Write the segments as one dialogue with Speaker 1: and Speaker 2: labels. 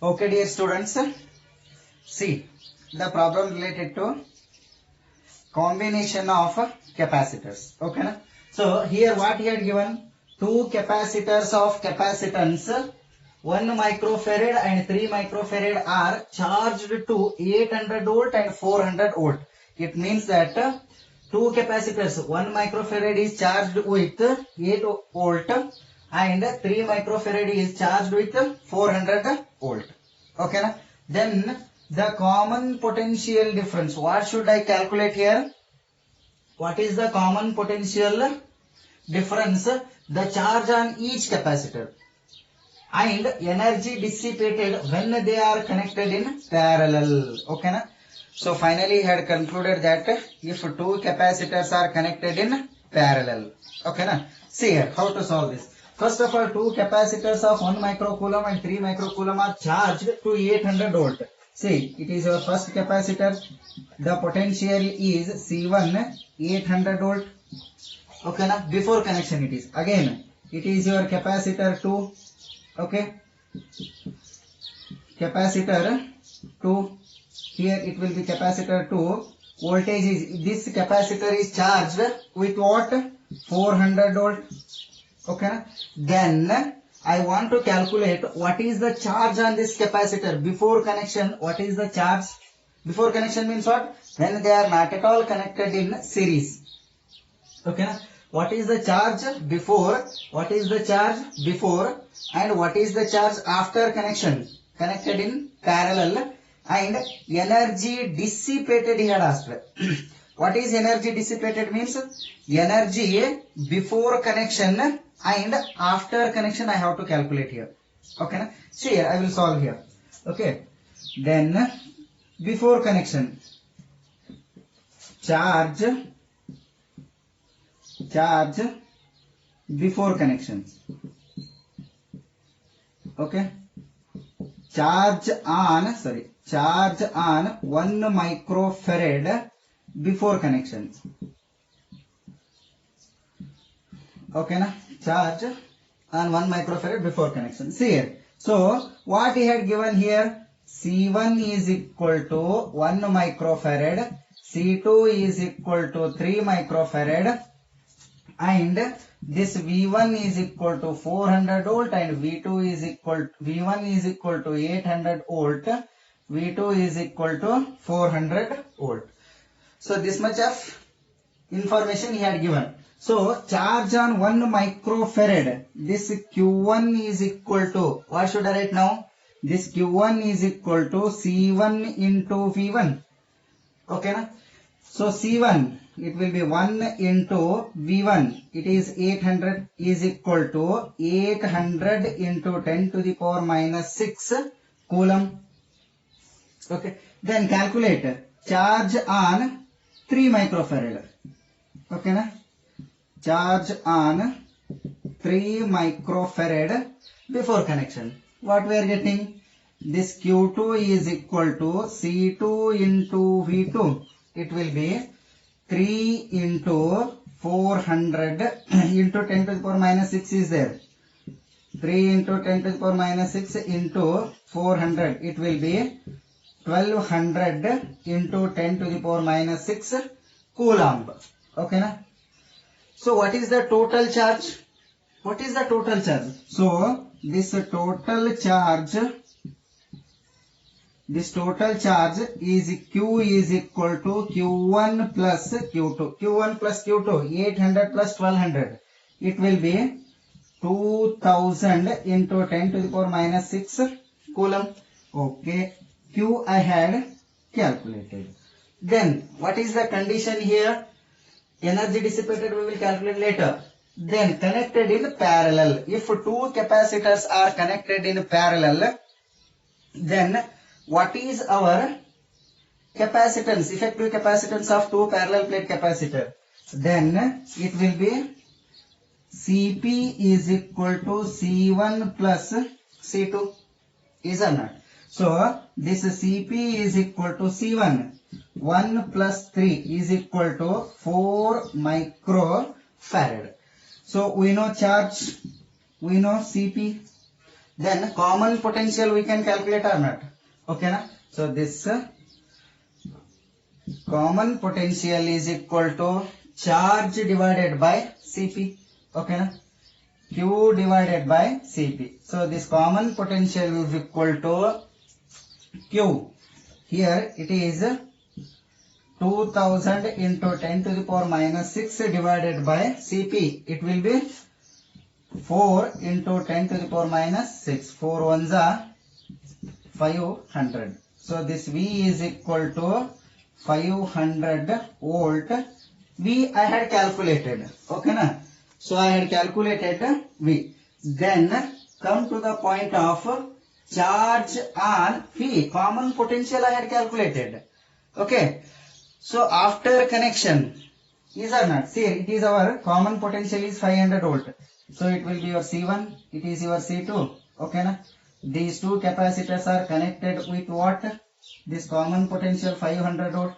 Speaker 1: Okay, dear students, see the problem related to combination of capacitors. Okay, na? So here what he had given, two capacitors of capacitance 1 microfarad and 3 microfarad are charged to 800 volt and 400 volt. It means that two capacitors, 1 microfarad is charged with 8 volt and 3 microfarad is charged with 400 volt. Okay, na? Then the common potential difference, what should I calculate here? What is the common potential difference? The charge on each capacitor and energy dissipated when they are connected in parallel. Okay, na? So finally he had concluded that if two capacitors are connected in parallel. Okay, na? See here how to solve this. First of all, two capacitors of 1 microcoulomb and 3 microcoulomb are charged to 800 volt. See, it is your first capacitor. The potential is C1 800 volt. Okay, na? Before connection it is. Again, it is your capacitor 2. Okay, capacitor 2. Here it will be capacitor 2. Voltage is, this capacitor is charged with what? 400 volt. Okay, then I want to calculate what is the charge on this capacitor before connection. What is the charge before connection means what? When they are not at all connected in series. Okay, what is the charge before? What is the charge before and what is the charge after connection? Connected in parallel. And energy dissipated he had asked. What is energy dissipated means? Energy before connection and after connection I have to calculate here. Okay, see here I will solve here. Okay, then before connection, charge before connection. Okay, charge on 1 microfarad before connection. Okay, na? Charge on 1 microfarad before connection. See here. So what he had given here, C1 is equal to 1 microfarad, C2 is equal to 3 microfarad, and this V1 is equal to 400 volt and V1 is equal to 800 volt, V2 is equal to 400 volt. So this much of information he had given. So charge on 1 microfarad, this Q1 is equal to, what should I write now? This Q1 is equal to C1 into V1. Okay, na? So C1, it will be 1 into V1, it is 800, is equal to 800 into 10 to the power minus 6 coulomb. Okay, then calculate charge on 3 microfarad. Okay, na? Charge on 3 microfarad before connection. What we are getting? This Q2 is equal to C2 into V2. It will be 3 into 400 into 10 to the power minus 6 is there. 3 into 10 to the power minus 6 into 400. It will be 1200 into 10 to the power minus 6 coulomb. Okay, na? So what is the total charge? What is the total charge? So this total charge is Q is equal to Q1 plus Q2. Q1 plus Q2, 800 plus 1200. It will be 2000 into 10 to the power minus 6 coulomb. Okay, Q I had calculated. Then what is the condition here? Energy dissipated we will calculate later. Then connected in parallel. If two capacitors are connected in parallel, then what is our capacitance, effective capacitance of two parallel plate capacitor? Then it will be Cp is equal to C1 plus C2. Is or not? So this Cp is equal to C1. 1 plus 3 is equal to 4 microfarad. So we know charge, we know Cp. Then common potential we can calculate or not? Okay na? So this common potential is equal to charge divided by Cp. Okay na? Q divided by Cp. So this common potential is equal to Q. Here it is 2000 into 10 to the power minus 6 divided by Cp. It will be 4 into 10 to the power minus 6. 4 ones are 500. So this V is equal to 500 volt. V I had calculated. Okay na? So I had calculated V. Then come to the point of charge on V. Common potential I had calculated. Okay. So after connection, is or not? See, it is our common potential is 500 volt. So it will be your C1, it is your C2. Okay na? These two capacitors are connected with what? This common potential 500 volt.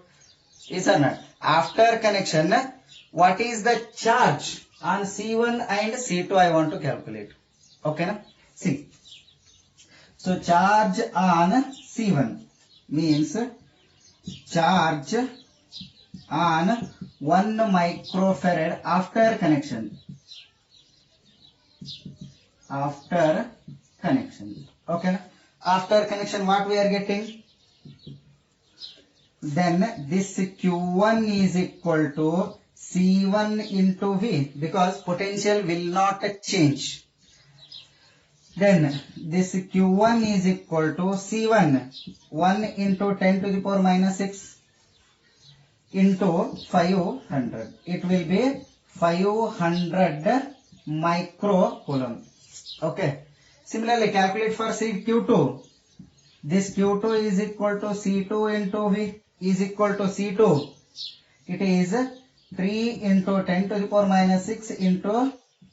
Speaker 1: Is or not? After connection, what is the charge on C1 and C2 I want to calculate. Okay na? See. So charge on C1 means charge on 1 microfarad after connection. After connection. Okay. After connection what we are getting? Then this Q1 is equal to C1 into V because potential will not change. Then this Q1 is equal to C1 1 into 10 to the power minus 6 into 500. It will be 500 microcoulomb. Okay. Similarly, calculate for Q2. This Q2 is equal to C2 into V is equal to C2. It is 3 into 10 to the power minus 6 into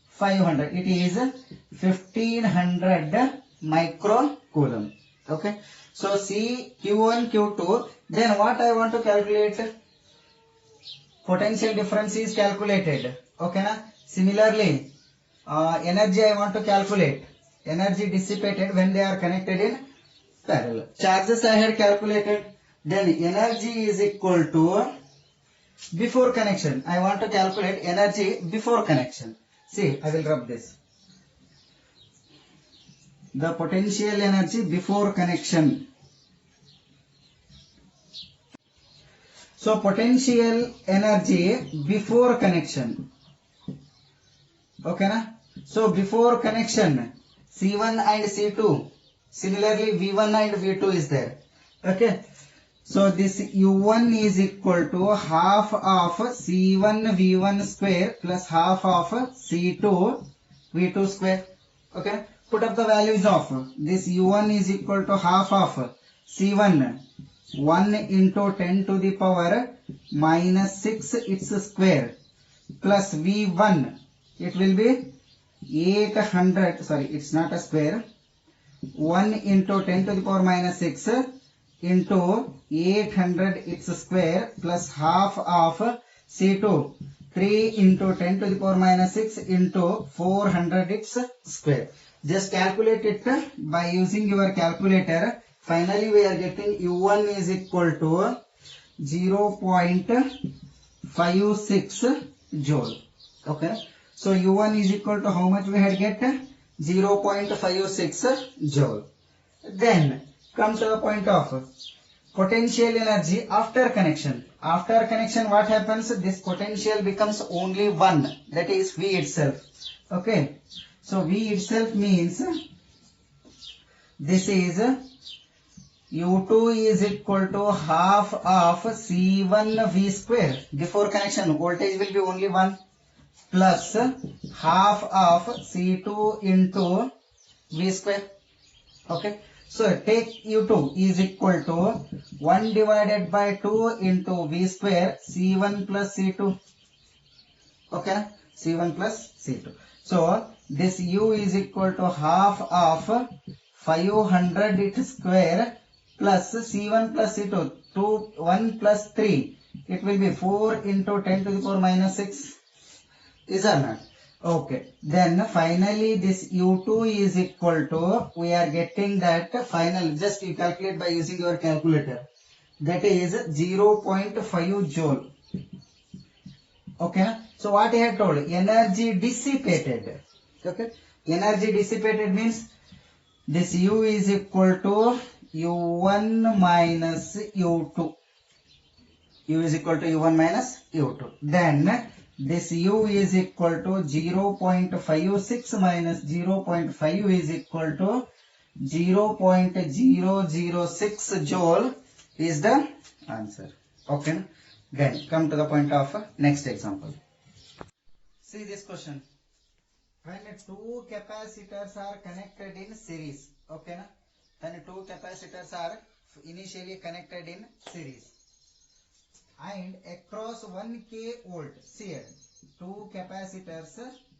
Speaker 1: 500. It is 1500 microcoulomb. Okay. So C Q1 Q2. Then what I want to calculate? Potential difference is calculated. Okay na? Similarly, energy I want to calculate. Energy dissipated when they are connected in parallel. Charges I had calculated. Then energy is equal to before connection. I want to calculate energy before connection. See, I will rub this. The potential energy before connection. So potential energy before connection. Okay na? So before connection, C1 and C2. Similarly, V1 and V2 is there. Okay. So this U1 is equal to half of C1 V1 square plus half of C2 V2 square. Okay. Put up the values of this U1 is equal to half of C1 1 into 10 to the power minus 6 its square plus V1. It will be 800. Sorry, it's not a square. 1 into 10 to the power minus 6 into 800 its square plus half of C2. 3 into 10 to the power minus 6 into 400 its square. Just calculate it by using your calculator. Finally, we are getting U1 is equal to 0.56 joule. Okay. So U1 is equal to how much we had get? 0.56 joule. Then come to the point of potential energy after connection. After connection, what happens? This potential becomes only one. That is V itself. Okay. So V itself means this is U2 is equal to half of C1 V square. Before connection, voltage will be only 1 plus half of C2 into V square. Okay. So take U2 is equal to 1 divided by 2 into V square C1 plus C2. Okay. C1 plus C2. So this U is equal to half of 500 it square plus C1 plus C2. 1 plus 3. It will be 4 into 10 to the power minus 6. Is or not? Okay, then finally this U2 is equal to, we are getting that final, just you calculate by using your calculator, that is 0.5 joule. Okay, so what I had told, energy dissipated. Okay, energy dissipated means this U is equal to U1 minus U2. U is equal to U1 minus U2. Then this U is equal to 0.56 minus 0.5 is equal to 0.006 joule is the answer. Okay. Then come to the point of next example. See this question. When two capacitors are connected in series, okay na? When two capacitors are initially connected in series, and across 1k volt, see here, two capacitors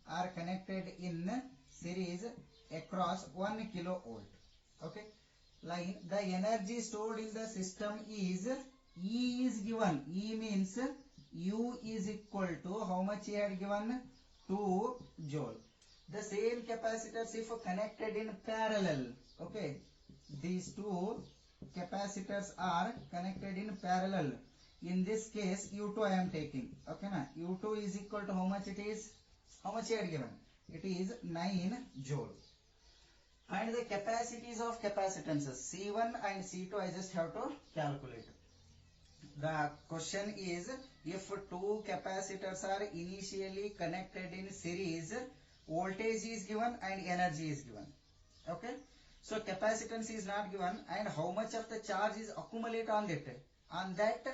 Speaker 1: are connected in series across 1 kilo volt. Okay, line, the energy stored in the system is, E is given. E means U is equal to how much he had given? 2 joule. The same capacitors if connected in parallel, okay, these two capacitors are connected in parallel. In this case, U2 I am taking. Okay, na? U2 is equal to how much it is? How much he had given? It is 9 joule. Find the capacities of capacitances C1 and C2. I just have to calculate. The question is, if two capacitors are initially connected in series, voltage is given and energy is given. Okay. So capacitance is not given, and how much of the charge is accumulated on that. On that,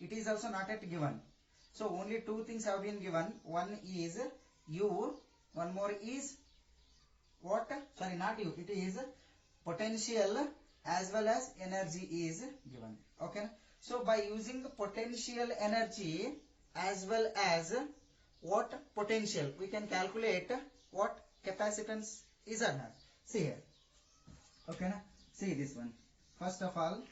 Speaker 1: it is also not yet given. So only two things have been given. One is U, one more is what? Sorry, not U. It is potential as well as energy is given. Okay. So by using potential energy as well as what potential, we can calculate what capacitance is or not. See here. Okay, na? See this one. First of all,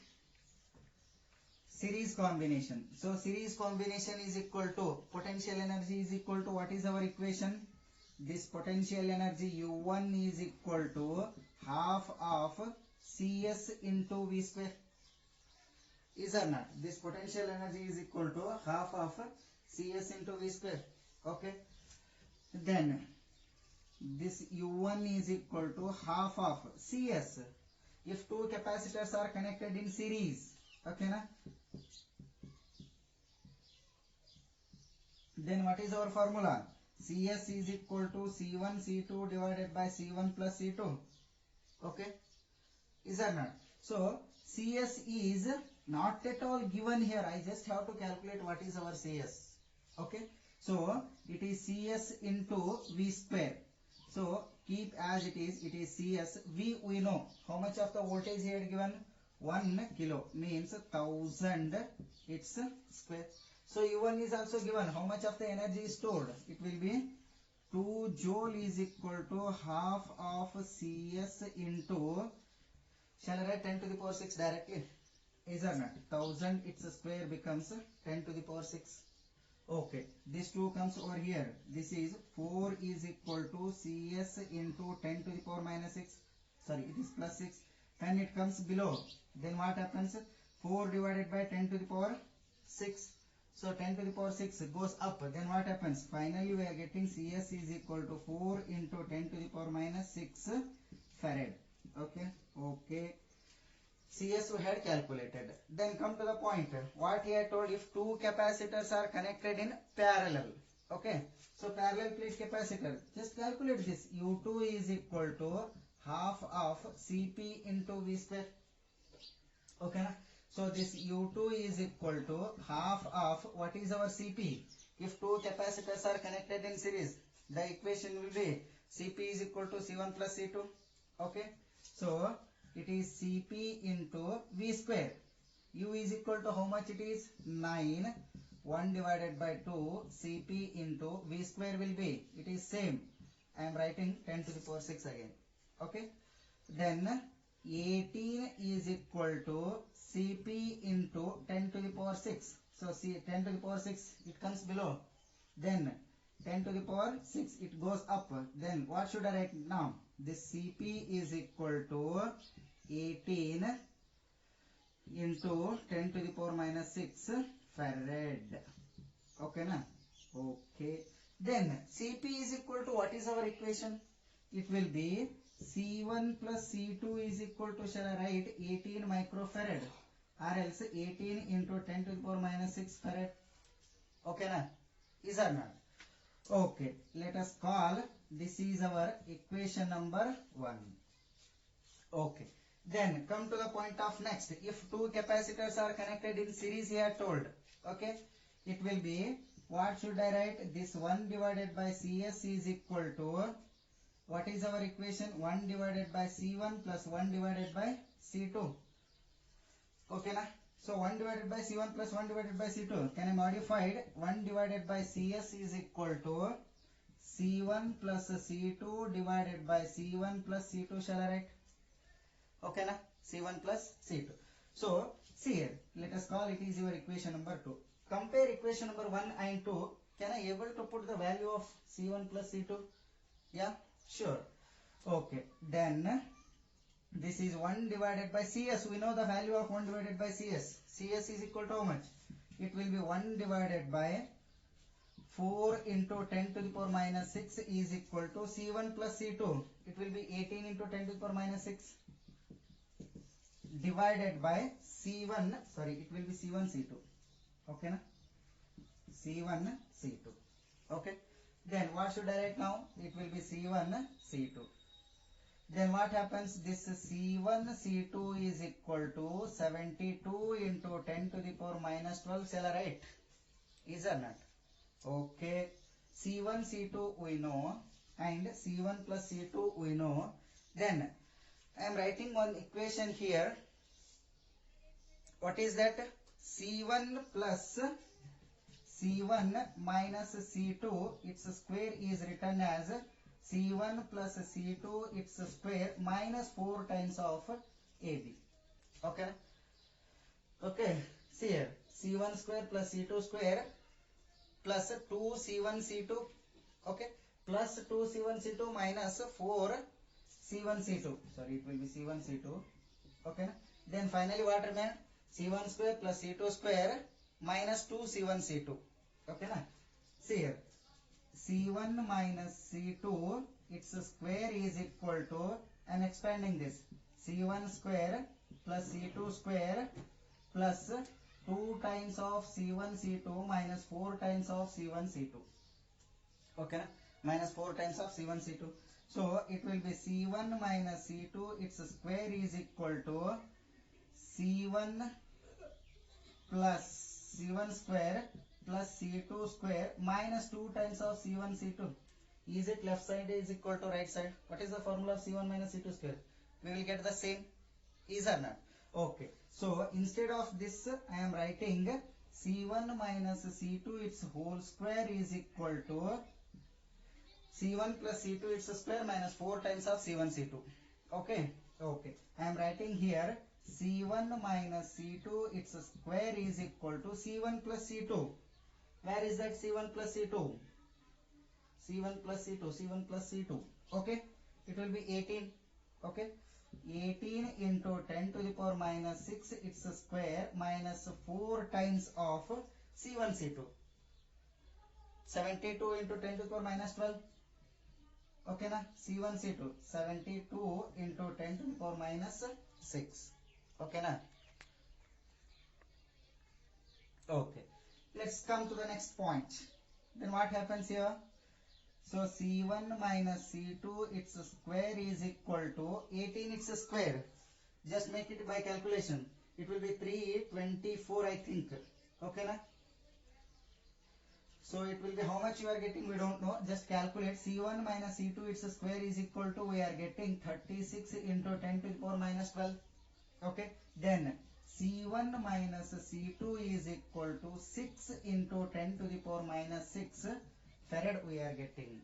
Speaker 1: series combination. So series combination is equal to potential energy is equal to, what is our equation? This potential energy U1 is equal to half of CS into V square. Is or not? This potential energy is equal to half of CS into V square. Okay. Then this U1 is equal to half of CS. If two capacitors are connected in series, okay na? Then what is our formula? CS is equal to C1 C2 divided by C1 plus C2. Okay. Is or not? So CS is not at all given here. I just have to calculate what is our CS. Okay. So it is CS into V square. So keep as it is CS. V we know. How much of the voltage here given? 1 kilo means 1000 its square. So U1 is also given. How much of the energy is stored? It will be 2 joule is equal to half of CS into, shall I write 10 to the power 6 directly? Is or not? 1000 its square becomes 10 to the power 6. Okay, this 2 comes over here. This is 4 is equal to CS into 10 to the power minus 6. Sorry, it is plus 6. When it comes below, then what happens? 4 divided by 10 to the power 6. So 10 to the power 6 goes up. Then what happens? Finally, we are getting CS is equal to 4 into 10 to the power minus 6 farad. Okay, okay. CS we had calculated. Then come to the point. What he had told, if two capacitors are connected in parallel. Okay. So parallel plate capacitor. Just calculate this. U2 is equal to half of CP into V square. Okay. Na? So this U2 is equal to half of, what is our CP? If two capacitors are connected in series, the equation will be CP is equal to C1 plus C2. Okay. So it is CP into V square. U is equal to how much it is? 9. 1 divided by 2 CP into V square will be, it is same. I am writing 10 to the power 6 again. Okay. Then 18 is equal to CP into 10 to the power 6. So see 10 to the power 6, it comes below. Then 10 to the power 6, it goes up. Then what should I write now? This Cp is equal to 18 into 10 to the power minus 6 farad. Okay na? Okay. Then Cp is equal to, what is our equation? It will be C1 plus C2 is equal to, shall I write 18 microfarad, or else 18 into 10 to the power minus 6 farad. Okay na? Is or not? Okay. Let us call this is our equation number 1. Okay. Then come to the point of next. If two capacitors are connected in series here told. Okay. It will be, what should I write? This 1 divided by CS is equal to, what is our equation? 1 divided by C1 plus 1 divided by C2. Okay na? So 1 divided by C1 plus 1 divided by C2. Can I modify it? 1 divided by CS is equal to C1 plus C2 divided by C1 plus C2, shall I write? Okay na? C1 plus C2. So see here, let us call it is your equation number 2. Compare equation number 1 and 2. Can I able to put the value of C1 plus C2? Yeah, sure. Okay, then this is 1 divided by CS. We know the value of 1 divided by CS. CS is equal to how much? It will be 1 divided by 4 into 10 to the power minus 6 is equal to C1 plus C2. It will be 18 into 10 to the power minus 6 divided by C1. Sorry, it will be C1 C2. Okay na? C1 C2. Okay. Then what should I write now? It will be C1 C2. Then what happens? This C1 C2 is equal to 72 into 10 to the power minus 12. Shall I write? Is or not? Okay. C1 C2 we know, and C1 plus C2 we know. Then I am writing one equation here. What is that? C1 plus C1 minus C2, its square is written as C1 plus C2 its square minus 4 times of AB. Okay. Okay. See here. C1 square plus C2 square plus 2 C1 C2. Okay. Plus 2 C1 C2 minus 4 C1 C2. Sorry, it will be C1 C2. Okay. Then finally what remains? C1 square plus C2 square minus 2 C1 C2. Okay na? See here. C1 minus C2, its square is equal to, I am expanding this, C1 square plus C2 square plus 2 times of C1 C2 minus 4 times of C1 C2. Okay na? Minus 4 times of C1 C2. So it will be C1 minus C2, its square is equal to C1 plus C1 square plus C2 square minus 2 times of C1 C2. Is it left side is equal to right side? What is the formula of C1 minus C2 square? We will get the same. Is or not? Okay. So instead of this, I am writing C1 minus C2 its whole square is equal to C1 plus C2 its square minus 4 times of C1 C2. Okay. Okay. I am writing here C1 minus C2 its square is equal to C1 plus C2. Where is that C1 plus C2? C1 plus C2, C1 plus C2. Okay. It will be 18. Okay. 18 into 10 to the power minus 6 its square minus 4 times of C1 C2. 72 into 10 to the power minus 12. Okay na? C1 C2. 72 into 10 to the power minus 6. Okay na? Okay. Let's come to the next point. Then what happens here? So C1 minus C2 its square is equal to 18 its square. Just make it by calculation. It will be 324 I think. Okay na? So it will be how much you are getting we don't know. Just calculate. C1 minus C2 its square is equal to, we are getting 36 into 10 to the power minus 12. Okay. Then C1 minus C2 is equal to 6 into 10 to the power minus 6 farad we are getting.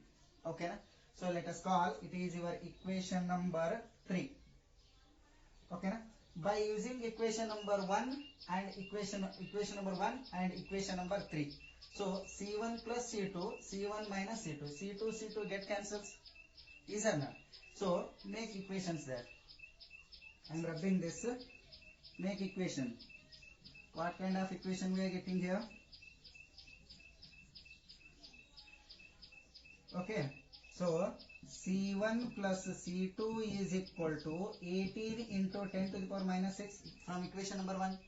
Speaker 1: Okay na? So let us call it is your equation number 3. Okay na? By using equation number 1 and equation number 1 and equation number 3, So C1 plus C2, C1 minus C2, C2, C2 get cancels. Is or not? So make equations there. I am rubbing this. Make equation. What kind of equation we are getting here? Okay. So C1 plus C2 is equal to 18 into 10 to the power minus 6 from equation number 1.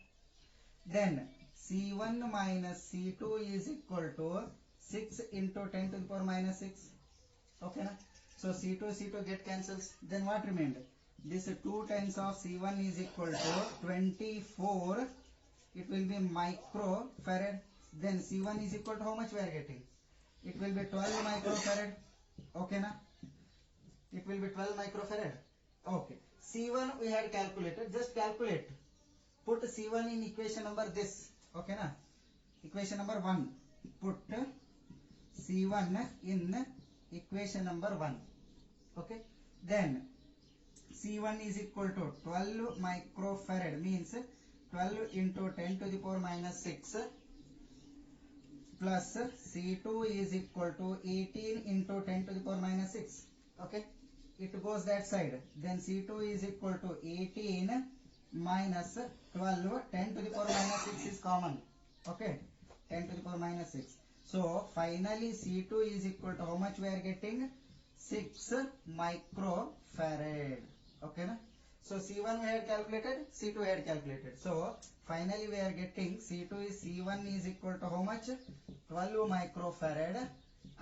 Speaker 1: Then C1 minus C2 is equal to 6 into 10 to the power minus 6. Okay. Na? So C2 get cancels. Then what remained? This 2 times of C1 is equal to 24. It will be microfarad. Then C1 is equal to how much we are getting? It will be 12 microfarad. Okay na? It will be 12 microfarad. Okay. C1 we had calculated. Just calculate. Put C1 in equation number this. Okay na? Equation number 1. Put C1 in equation number 1. Okay. Then C1 is equal to 12 microfarad means 12 into 10 to the power minus 6 plus C2 is equal to 18 into 10 to the power minus 6. Okay. It goes that side. Then C2 is equal to 18 minus 12. 10 to the power minus 6 is common. Okay. 10 to the power minus 6. So finally C2 is equal to how much we are getting? 6 microfarad. Okay. Na? So C1 we had calculated, C2 we had calculated. So finally we are getting C1 is equal to how much? 12 microfarad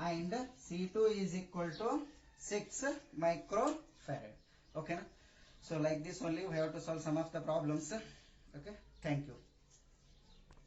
Speaker 1: and C2 is equal to 6 microfarad. Okay. Na? So like this only we have to solve some of the problems. Okay. Thank you.